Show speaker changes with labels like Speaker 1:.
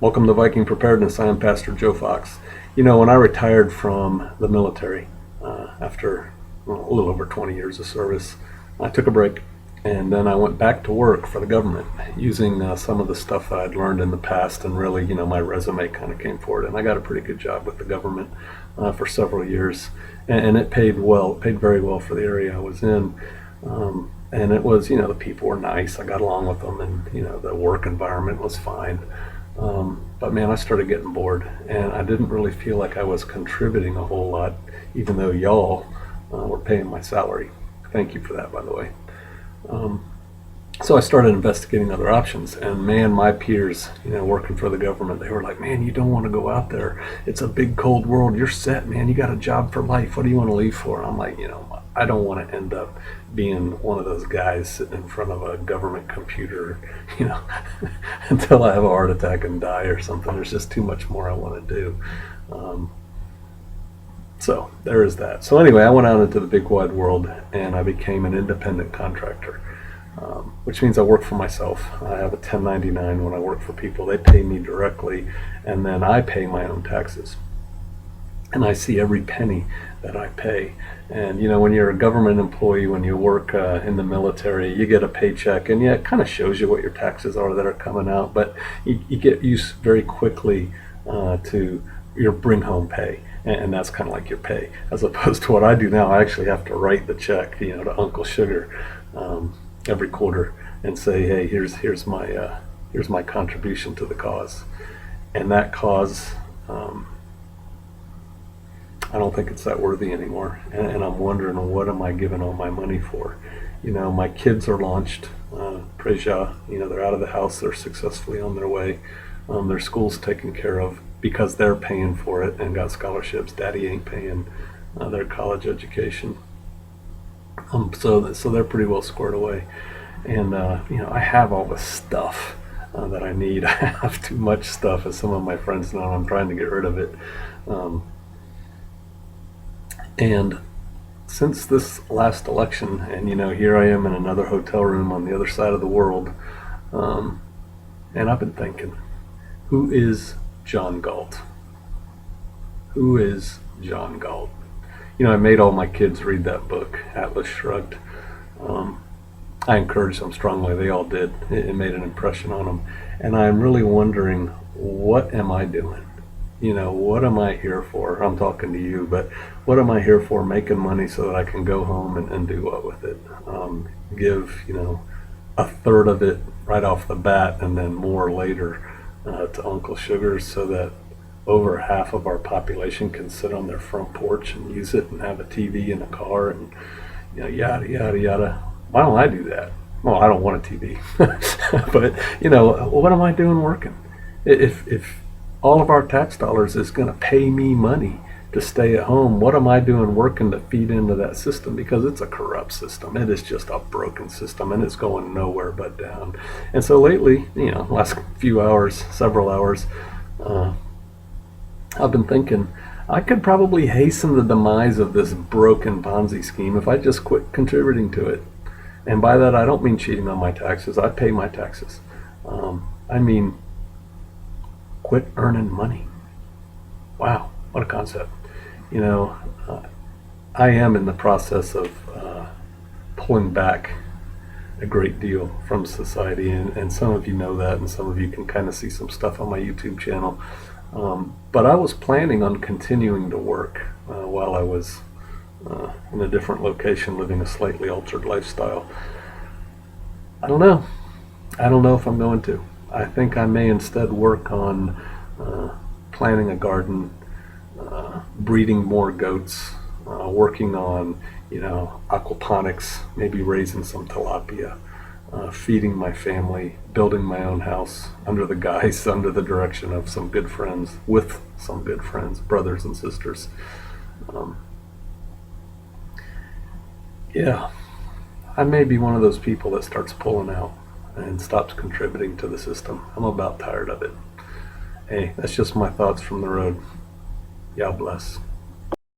Speaker 1: Welcome to Viking Preparedness. I am Pastor Joe Fox. You know, when I retired from the military after a little over 20 years of service, I took a break and then I went back to work for the government using some of the stuff that I'd learned in the past, and really, my resume kind of came forward, and I got a pretty good job with the government for several years, and it paid well. It paid very well for the area I was in. And it was, the people were nice. I got along with them, and, the work environment was fine. But man, I started getting bored, and I didn't really feel like I was contributing a whole lot, even though y'all were paying my salary. Thank you for that, by the way. So I started investigating other options, and man, my peers, working for the government, they were like, man, you don't want to go out there. It's a big cold world. You're set, man. You got a job for life. What do you want to leave for? I'm like, I don't want to end up being one of those guys sitting in front of a government computer, until I have a heart attack and die or something. There's just too much more I want to do. So there is that. So anyway, I went out into the big wide world and I became an independent contractor, which means I work for myself. I have a 1099 when I work for people. They pay me directly, and then I pay my own taxes. And I see every penny that I pay. And when you're a government employee, when you work in the military, you get a paycheck, and yeah, it kind of shows you what your taxes are that are coming out, but you get used very quickly to your bring home pay. And that's kind of like your pay, as opposed to what I do now. I actually have to write the check, to Uncle Sugar every quarter and say, hey, here's my contribution to the cause. And that cause, I don't think it's that worthy anymore. And I'm wondering, what am I giving all my money for? My kids are launched, praise Yah, they're out of the house, they're successfully on their way. Their school's taken care of because they're paying for it and got scholarships. Daddy ain't paying their college education. So they're pretty well squared away. And, I have all the stuff that I need. I have too much stuff, as some of my friends know. I'm trying to get rid of it. And since this last election, and here I am in another hotel room on the other side of the world, and I've been thinking, who is John Galt? Who is John Galt? I made all my kids read that book, Atlas Shrugged. I encouraged them strongly. They all did. It made an impression on them. And I'm really wondering, what am I doing? What am I here for? I'm talking to you, but what am I here for? Making money so that I can go home and do what with it? Give, a third of it right off the bat, and then more later to Uncle Sugar, so that over half of our population can sit on their front porch and use it and have a TV in a car and, yada, yada, yada. Why don't I do that? Well, I don't want a TV. But, what am I doing working? If all of our tax dollars is going to pay me money to stay at home, what am I doing working to feed into that system? Because it's a corrupt system. It is just a broken system, and it's going nowhere but down. And so lately, last few hours, several hours, I've been thinking, I could probably hasten the demise of this broken Ponzi scheme if I just quit contributing to it. And by that, I don't mean cheating on my taxes. I pay my taxes. I mean, quit earning money. Wow, what a concept. I am in the process of pulling back a great deal from society, and some of you know that, and some of you can kind of see some stuff on my YouTube channel. But I was planning on continuing to work while I was in a different location, living a slightly altered lifestyle. I don't know. I don't know if I'm going to. I think I may instead work on planting a garden, breeding more goats, working on, aquaponics, maybe raising some tilapia, feeding my family, building my own house under the direction of some good friends, with some good friends, brothers and sisters. Yeah, I may be one of those people that starts pulling out and stops contributing to the system. I'm about tired of it. Hey, that's just my thoughts from the road. Y'all bless.